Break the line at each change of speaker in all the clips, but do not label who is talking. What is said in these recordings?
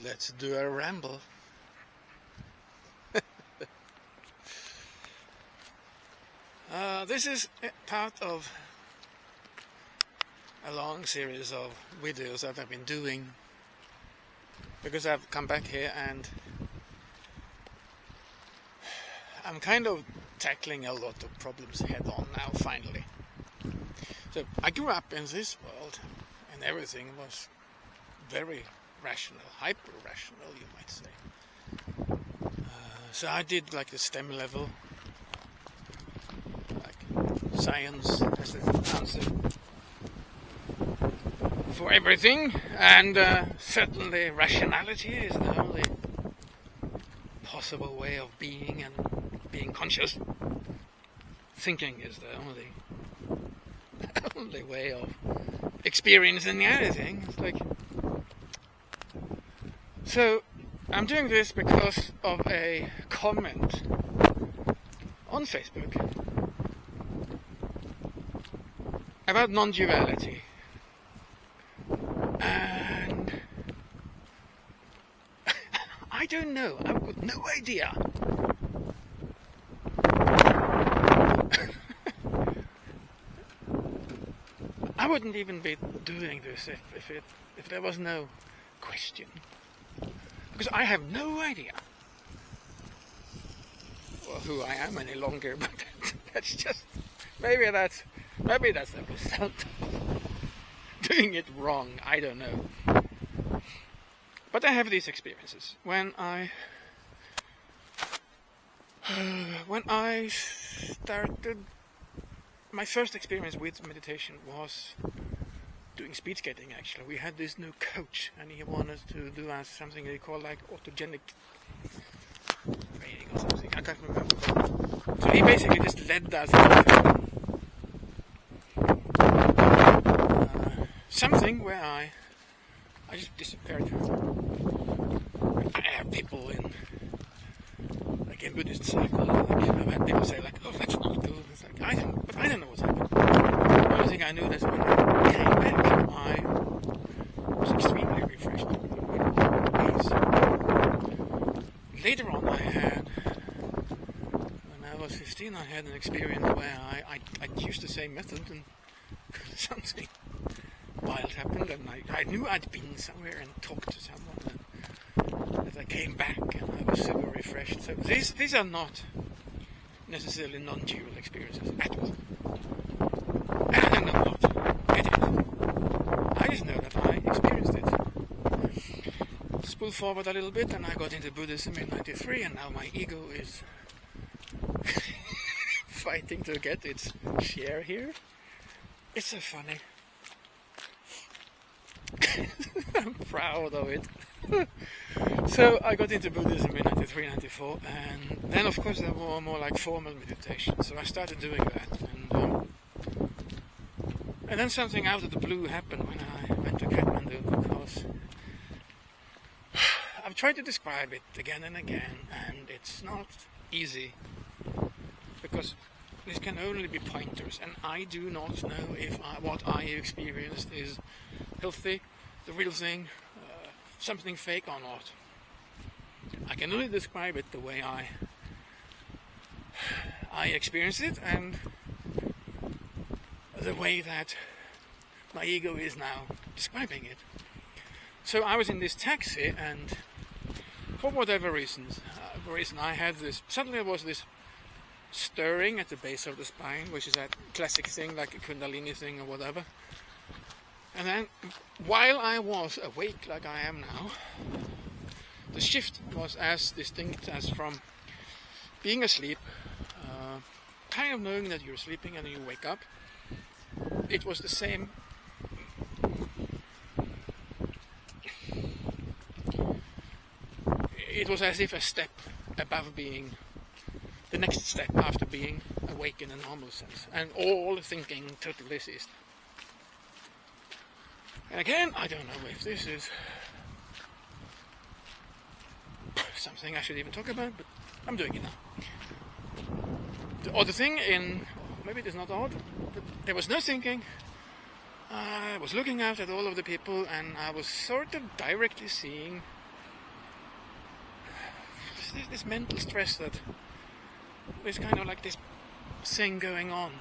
Let's do a ramble. This is part of a long series of videos that I've been doing because I've come back here and I'm kind of tackling a lot of problems head on now, finally. So I grew up in this world and everything was very rational, hyper-rational, you might say. So I did like the STEM level, like science as the answer for everything, and certainly rationality is the only possible way of being and being conscious. Thinking is the only way of experiencing anything. It's like, so I'm doing this because of a comment on Facebook about non-duality, and I don't know, I've got no idea I wouldn't even be doing this if there was no question, because I have no idea who I am any longer. But that's just maybe that's the result of doing it wrong. I don't know. But I have these experiences when I started. My first experience with meditation was doing speed skating. Actually, we had this new coach, and he wanted us to do something they call like autogenic training or something. I can't remember. So he basically just led us something where I just disappeared. I have people in Buddhist cycle, I've had people say like, "Oh, that's not good." It's like I don't know what's happened. The only thing I knew is when I came back, I was extremely refreshed. Later on, when I was 15, I had an experience where I used the same method and something wild happened, and I knew I'd been somewhere and talked to someone. As I came back and I was super refreshed. So these are not necessarily non-dual experiences at all. And I'm not at it. I just know that I experienced it. Spool forward a little bit and I got into Buddhism in 93, and now my ego is fighting to get its share here. It's so funny. I'm proud of it. So I got into Buddhism in 93, 94, and then of course there were more like formal meditation. So I started doing that, and then something out of the blue happened when I went to Kathmandu, because I've tried to describe it again and again, and it's not easy, because this can only be pointers, and I do not know if what I experienced is healthy, the real thing, something fake or not. I can only describe it the way I experienced it, and the way that my ego is now describing it. So I was in this taxi, and for whatever reason I had this, suddenly there was this stirring at the base of the spine, which is that classic thing, like a Kundalini thing or whatever. And then, while I was awake like I am now, the shift was as distinct as from being asleep, kind of knowing that you're sleeping and you wake up. It was the same. It was as if a step above being, the next step after being awake in a normal sense, and all thinking totally ceased. And again, I don't know if this is something I should even talk about, but I'm doing it now. The other thing maybe it is not odd, but there was no thinking. I was looking out at all of the people, and I was sort of directly seeing this mental stress that there's kind of like this thing going on.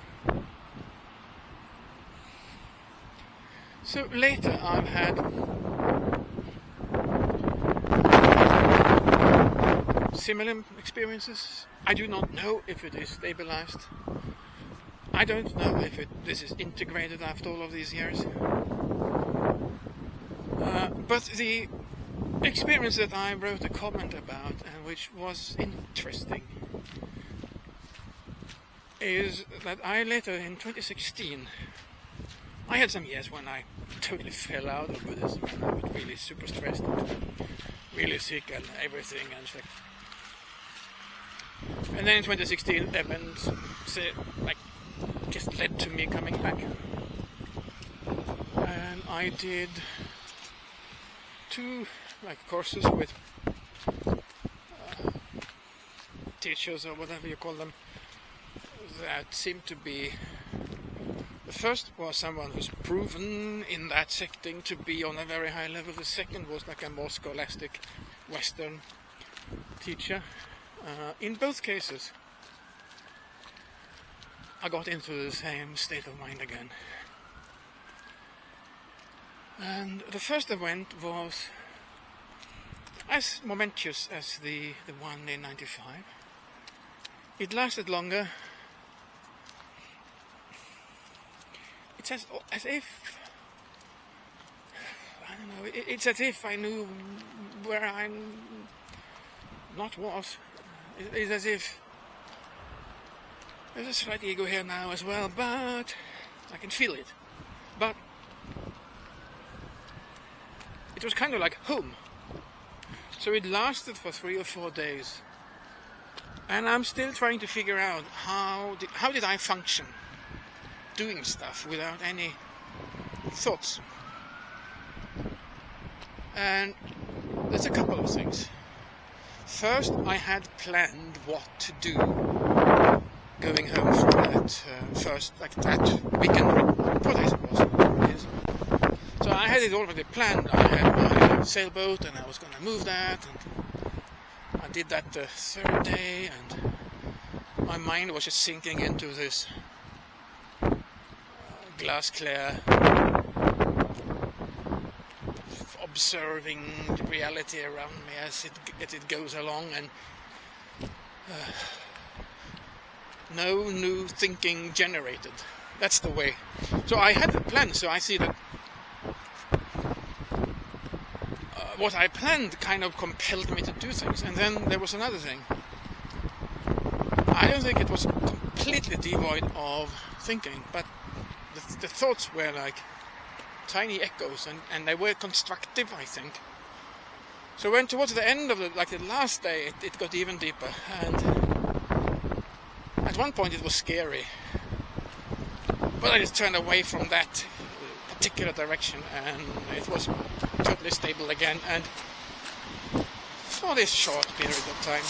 So later I've had similar experiences. I do not know if it is stabilized. I don't know if this is integrated after all of these years. But the experience that I wrote a comment about, and which was interesting, is that I later in 2016, I had some years when I totally fell out of Buddhism and I was really super stressed and really sick and everything. And then in 2016 events just led to me coming back. And I did 2 courses with teachers or whatever you call them that seemed to be. The first was someone who's proven in that setting to be on a very high level. The second was like a more scholastic Western teacher. In both cases, I got into the same state of mind again. And the first event was as momentous as the one in 95. It lasted longer. It's as if, I don't know, it's as if I knew where I not was. It's as if there's a slight ego here now as well, but I can feel it. But it was kind of like home. So it lasted for 3 or 4 days. And I'm still trying to figure out how did I function doing stuff without any thoughts. And there's a couple of things. First, I had planned what to do going home from that that weekend, 4 days it was. So I had it already planned. I had my sailboat and I was going to move that, and I did that the 3rd day, and my mind was just sinking into this glass clear, observing the reality around me as it goes along, and no new thinking generated. That's the way. So I had the plan, so I see that what I planned kind of compelled me to do things. And then there was another thing. I don't think it was completely devoid of thinking, but the thoughts were like tiny echoes, and they were constructive, I think. So when towards the end of the last day, it got even deeper, and at one point it was scary. But I just turned away from that particular direction, and it was totally stable again, and for this short period of time.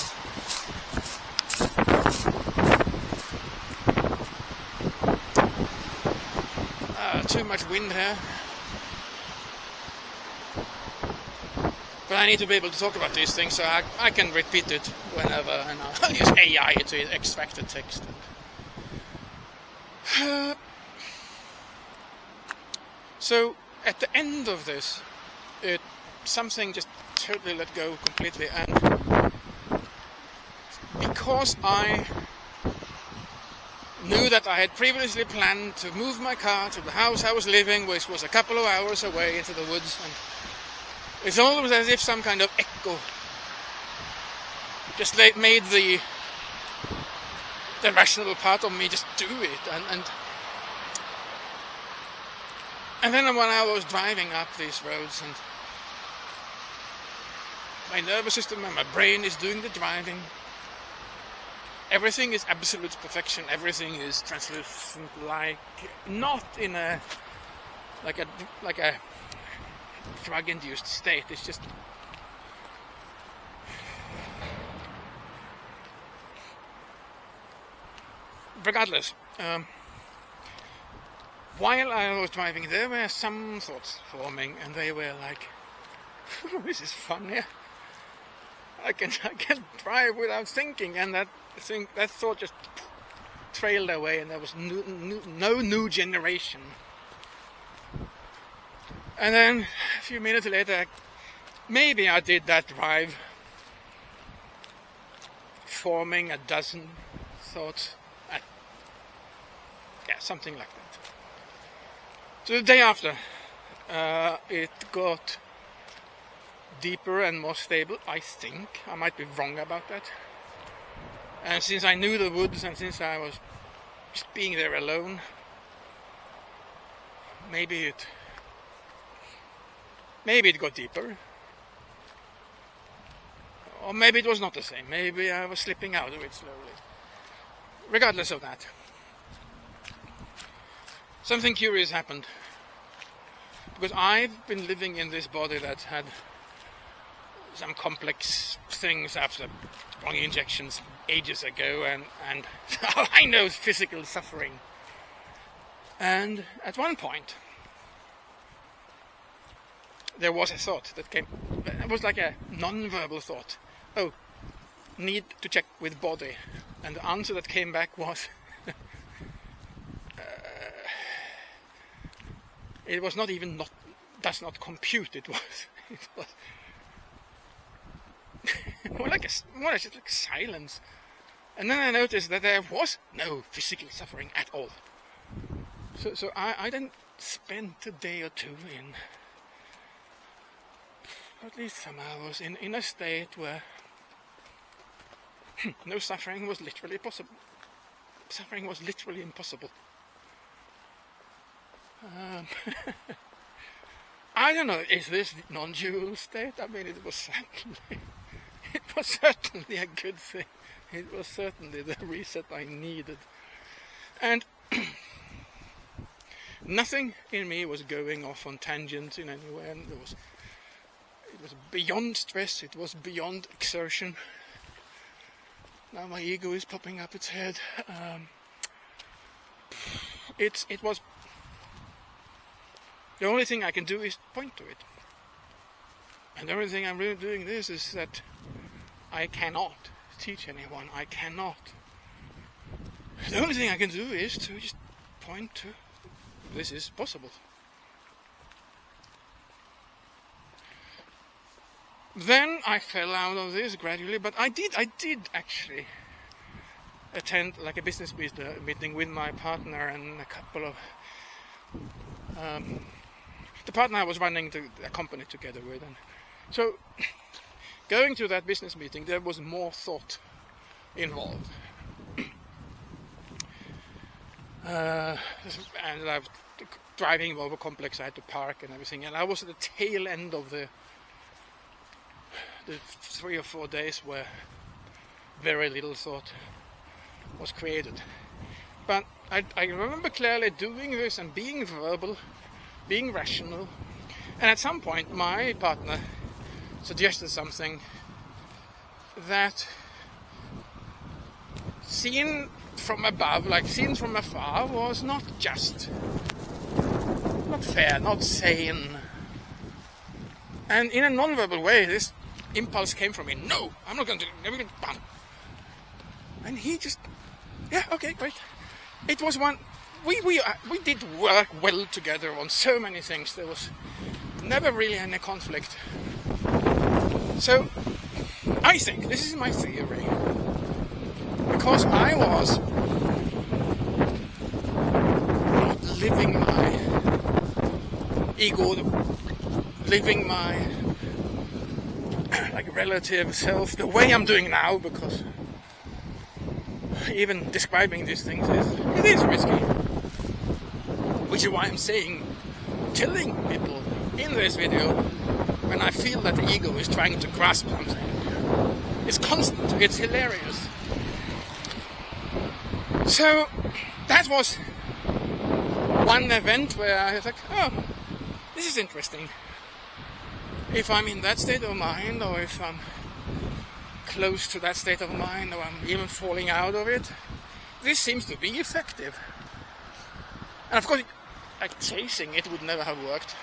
Too much wind here. But I need to be able to talk about these things, so I can repeat it whenever, and I'll use AI to extract the text. So at the end of this, something just totally let go completely, and because I knew that I had previously planned to move my car to the house I was living, which was a couple of hours away into the woods, and it's almost as if some kind of echo just made the rational part of me just do it, and then when I was driving up these roads, and my nervous system and my brain is doing the driving, everything is absolute perfection, everything is translucent, not in a drug-induced state. It's just regardless. While I was driving, there were some thoughts forming, and they were like, "This is fun, yeah." I can drive without thinking, and that thought just trailed away, and there was no new generation. And then a few minutes later, maybe I did that drive, forming a dozen thoughts, something like that. So the day after, it got deeper and more stable, I think. I might be wrong about that. And since I knew the woods, and since I was just being there alone, maybe it got deeper. Or maybe it was not the same. Maybe I was slipping out of it slowly. Regardless of that, something curious happened. Because I've been living in this body that's had some complex things after strong injections ages ago, and I know physical suffering. And at one point, there was a thought that came. It was like a non-verbal thought. Oh, need to check with body. And the answer that came back was, it was not even does not compute. It was more like silence. And then I noticed that there was no physical suffering at all. So I then spent a day or two in, at least some hours, in a state where no suffering was literally possible. Suffering was literally impossible. I don't know, is this non-dual state? I mean, it was certainly a good thing. It was certainly the reset I needed. And nothing in me was going off on tangents in any way. And it was beyond stress, it was beyond exertion. Now my ego is popping up its head. It was... The only thing I can do is point to it. And the only thing I'm really doing this is that I cannot teach anyone. I cannot. The only thing I can do is to just point to this is possible. Then I fell out of this gradually, but I did actually attend like a business meeting with my partner and a couple of the partner I was running a company together with, and so going to that business meeting, there was more thought involved. And I was driving over complex, I had to park and everything, and I was at the tail end of the 3 or 4 days where very little thought was created. But I remember clearly doing this and being verbal, being rational, and at some point my partner suggested something that, seen from above, like seen from afar, was not just, not fair, not sane. And in a non-verbal way, this impulse came from me. No, I'm not going to. Bam. And he just, yeah, okay, great. It was one. We did work well together on so many things. There was never really any conflict. So I think this is my theory, because I was not living my ego, living my like relative self the way I'm doing now, because even describing these things is risky. Which is why I'm saying, telling people in this video when I feel that the ego is trying to grasp something. It's constant, it's hilarious. So that was one event where I was like, oh, this is interesting. If I'm in that state of mind, or if I'm close to that state of mind, or I'm even falling out of it, this seems to be effective. And of course, like chasing it would never have worked.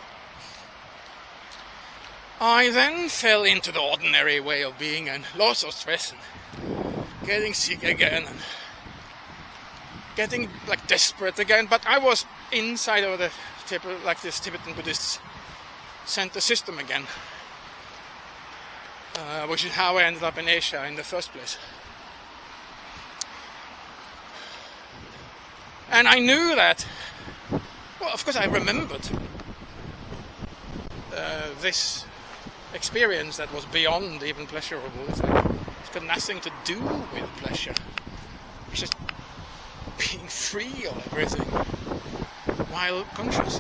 I then fell into the ordinary way of being and lots of stress and getting sick again and getting like desperate again. But I was inside of the this Tibetan Buddhist center system again, which is how I ended up in Asia in the first place. And I knew that, well, of course I remembered this experience that was beyond even pleasurable. It's got nothing to do with pleasure. It's just being free of everything while conscious,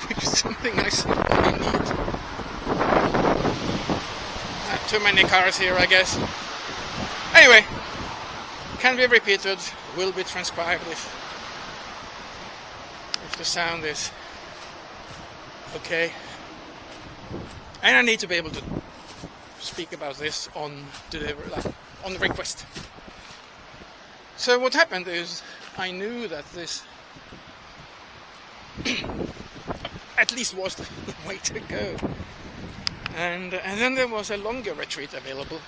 which is something I certainly need. Not too many cars here, I guess. Anyway, can be repeated, will be transcribed if the sound is okay. And I need to be able to speak about this on delivery, on request. So what happened is I knew that this at least was the way to go. And then there was a longer retreat available.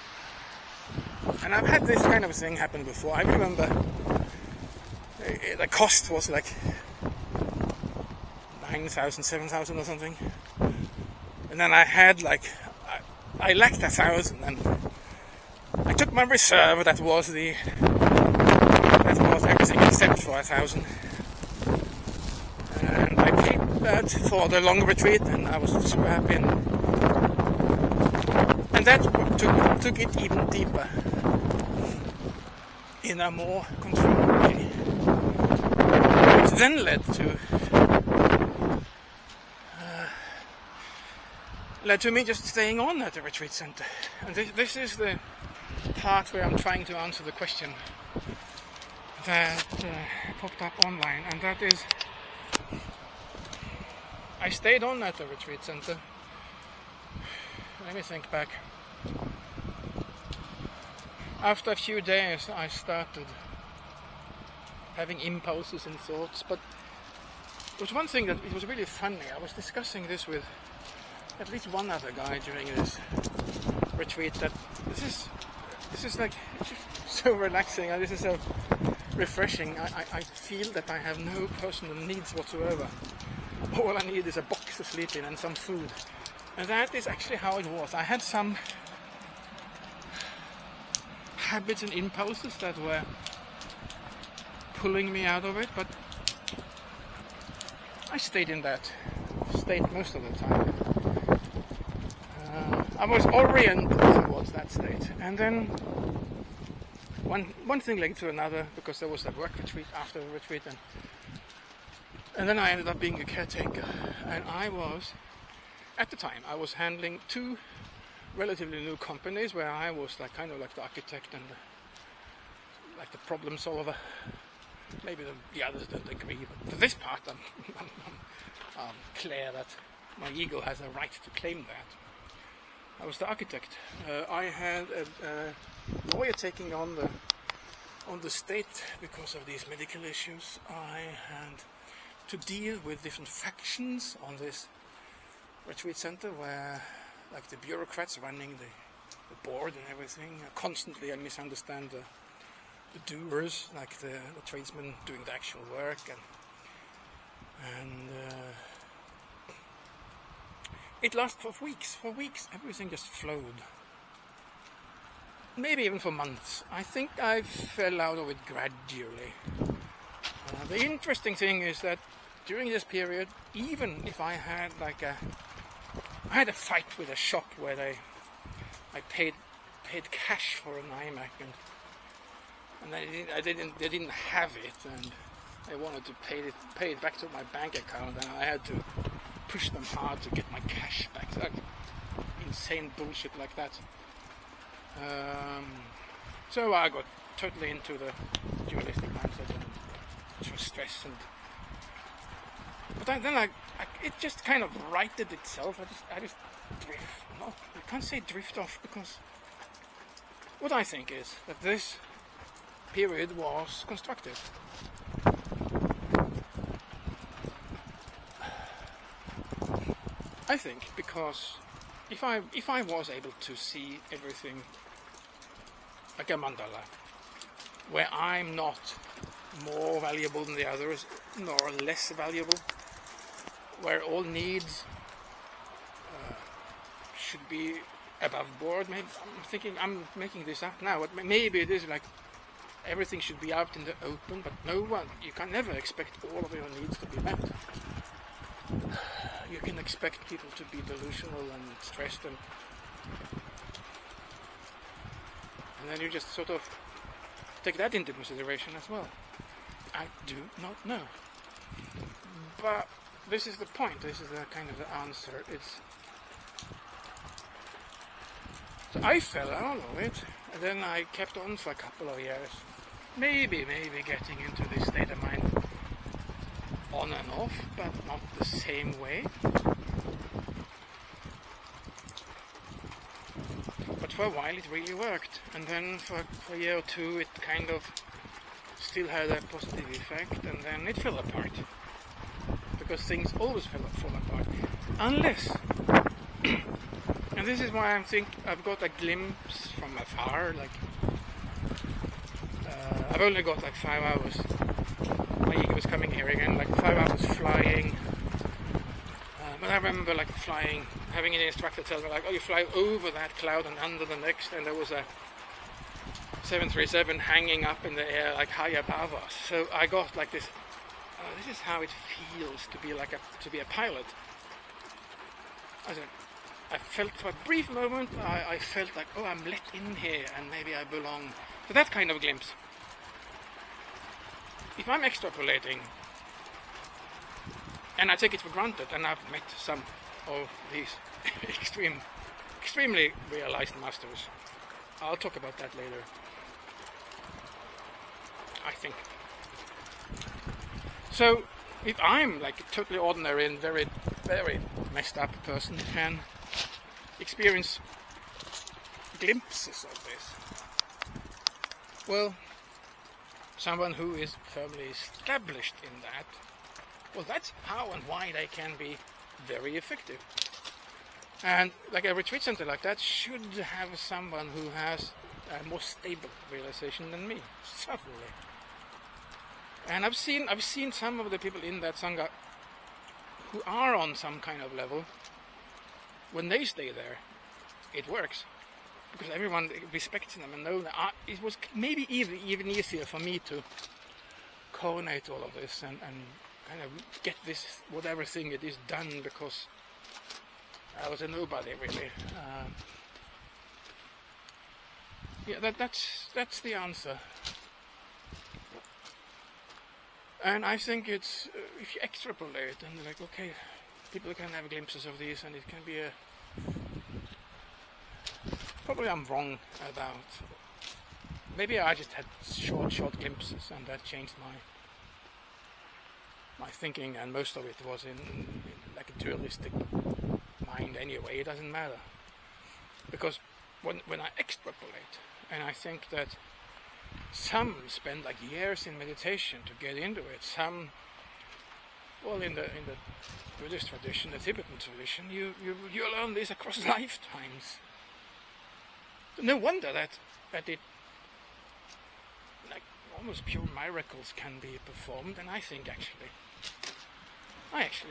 And I've had this kind of thing happen before. I remember the cost was like 9,000, 7,000 or something. And then I had I lacked 1,000, and I took my reserve. That was everything except for 1,000. And I paid that for the long retreat, and I was super happy. And that took it even deeper in a more controlled way, which then led to me just staying on at the retreat center. And this is the part where I'm trying to answer the question that popped up online, and that is, I stayed on at the retreat center. Let me think back. After a few days I started having impulses and thoughts, but there was one thing that it was really funny. I was discussing this with at least one other guy during this retreat, that this is like, it's just so relaxing, and this is so refreshing. I feel that I have no personal needs whatsoever. All I need is a box to sleep in and some food. And that is actually how it was. I had some habits and impulses that were pulling me out of it, but I stayed in that state most of the time. I was oriented towards that state, and then one thing led to another, because there was that work retreat after the retreat, and then I ended up being a caretaker, and at the time I was handling two relatively new companies where I was kind of like the architect and the problem solver. Maybe the others don't agree, but for this part I'm clear that my ego has a right to claim that. I was the architect. I had a lawyer taking on the state because of these medical issues. I had to deal with different factions on this retreat center, where the bureaucrats running the board and everything. Constantly I misunderstand the doers, the tradesmen doing the actual work, and it lasted for weeks. For weeks, everything just flowed. Maybe even for months. I think I fell out of it gradually. The interesting thing is that during this period, even if I had I had a fight with a shop where I paid cash for an iMac, and they didn't have it, and they wanted to pay it back to my bank account, and I had to push them hard to get my cash back. Insane bullshit like that. So I got totally into the dualistic mindset and stress, but then it just kind of righted itself. I just drift. No, you can't say drift off, because what I think is that this period was constructive. I think because if I was able to see everything like a mandala, where I'm not more valuable than the others, nor less valuable, where all needs should be above board. Maybe I'm making this up now, but maybe it is like everything should be out in the open, but you can never expect all of your needs to be met. You can expect people to be delusional and stressed, and then you just sort of take that into consideration as well. I do not know. But this is the point, this is the kind of the answer. So I fell out of it, and then I kept on for a couple of years. Maybe getting into this state of mind on and off, but not the same way. But for a while it really worked, and then for a year or two it kind of still had a positive effect, and then it fell apart. Because things always fall apart. Unless, and this is why I think I've got a glimpse from afar, like I've only got like 5 hours. My ego was coming here again, like 5 hours flying. But I remember like flying, having an instructor tell me like, oh, you fly over that cloud and under the next, and there was a 737 hanging up in the air like high above us. So I got like this, this is how it feels to be a pilot. I felt for a brief moment, I felt like, oh, I'm let in here and maybe I belong. So that kind of glimpse. If I'm extrapolating, and I take it for granted, and I've met some of these extremely realized masters. I'll talk about that later. I think. So, if I'm like a totally ordinary and very, very messed up person can experience glimpses of this, well, someone who is firmly established in that, well, that's how and why they can be very effective. And like a retreat center like that should have someone who has a more stable realization than me, certainly. And I've seen some of the people in that Sangha who are on some kind of level. When they stay there, it works. Because everyone respects them and knows that it was maybe even easier for me to coordinate all of this and kind of get this, whatever thing it is, done, because I was a nobody, really. Yeah, that's the answer. And I think it's, if you extrapolate and like, okay, people can have glimpses of these, and it can be a, probably I'm wrong about, maybe I just had short glimpses, and that changed my thinking, and most of it was in like a dualistic mind anyway. It doesn't matter, because when I extrapolate, and I think that some spend like years in meditation to get into it. Some, well, in the Buddhist tradition, the Tibetan tradition, you learn this across lifetimes. No wonder that it, like, almost pure miracles can be performed. And I actually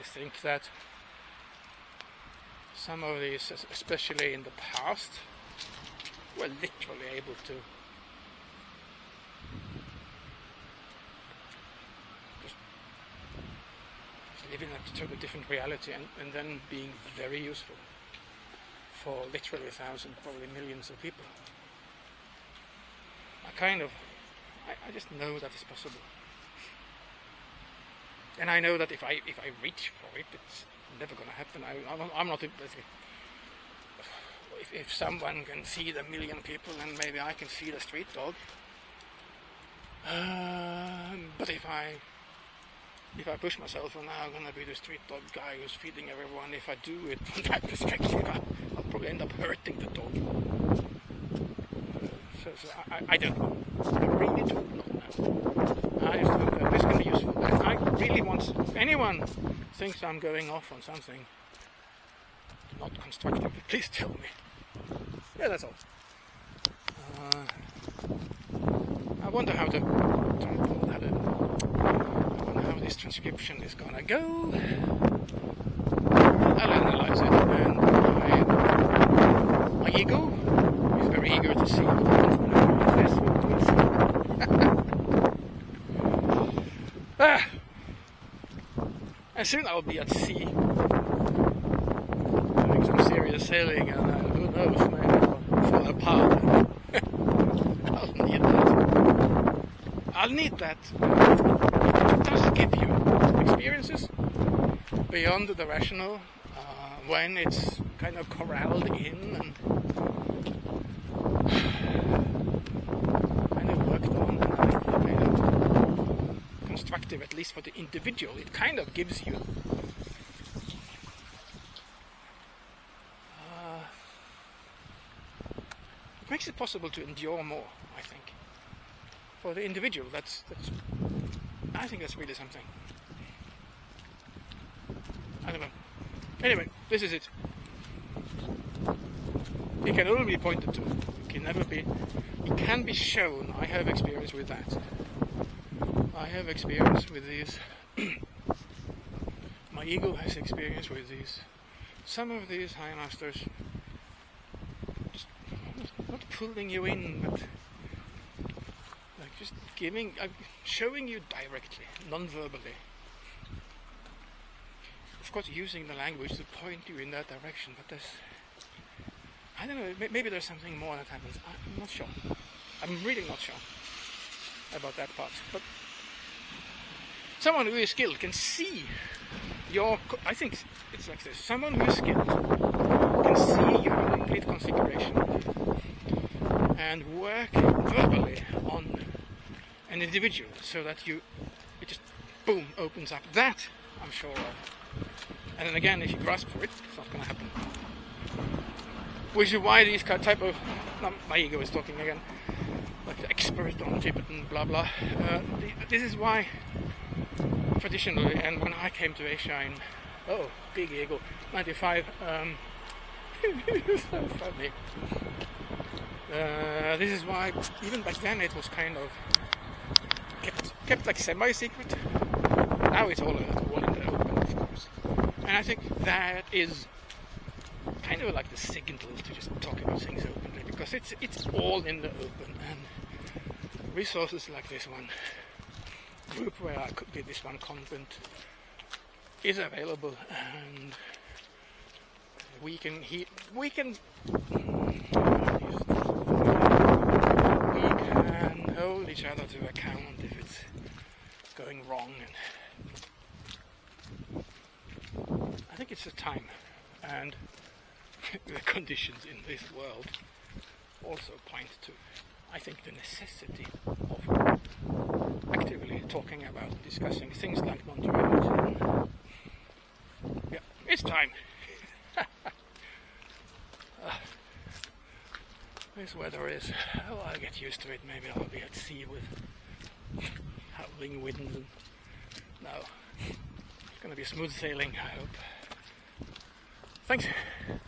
think that some of these, especially in the past, were literally able to live in a totally different reality, and then being very useful for literally thousands, probably millions of people. I just know that it's possible, and I know that if I reach for it, it's never going to happen. I'm not. If someone can feed 1 million people, then maybe I can feed a street dog. But if I push myself, and I'm going to be the street dog guy who's feeding everyone, if I do it from that perspective, I'll probably end up hurting the dog. So I don't know. I really don't know. I just think that this can be useful. I really want, if anyone thinks I'm going off on something, not constructive, please tell me. Yeah, that's all. I wonder how this transcription is gonna go. I'll analyze it, and my ego is very eager to see what happens when I this. And soon I'll be at sea, doing some serious sailing, and who knows, maybe I'll fall apart. I'll need that. It does give you experiences beyond the rational when it's kind of corralled in and kind of worked on and kind of constructive, at least for the individual. It kind of gives you it makes it possible to endure more, I think. For the individual, that's I think that's really something. I don't know. Anyway, this is it. It can only be pointed to. It can never be. It can be shown. I have experience with that. I have experience with these. My ego has experience with these. Some of these high masters just not pulling you in, but just showing you directly, non-verbally. Of course, using the language to point you in that direction, but I don't know, maybe there's something more that happens. I'm not sure. I'm really not sure about that part. But someone who is skilled can see I think it's like this. Someone who is skilled can see your complete configuration and work verbally on an individual so that it just boom opens up. That I'm sure of. And then again, if you grasp for it, it's not going to happen. Which is why these type of my ego is talking again, like the expert on Tibetan blah blah. This is why traditionally, and when I came to Asia in big ego 95, so funny. This is why even back then it was kind of kept like semi-secret. Now it's all in the open, of course. And I think that is kind of like the signal to just talk about things openly, because it's all in the open, and resources like this one, group where I could be this one content is available, and we can hold each other to account if it's going wrong. And I think it's the time and the conditions in this world also point to, I think, the necessity of actively talking about, discussing things like non-duality. Yeah, it's time. This weather is, I'll get used to it. Maybe I'll be at sea with howling winds, and no, it's going to be smooth sailing, I hope. Thanks. Good.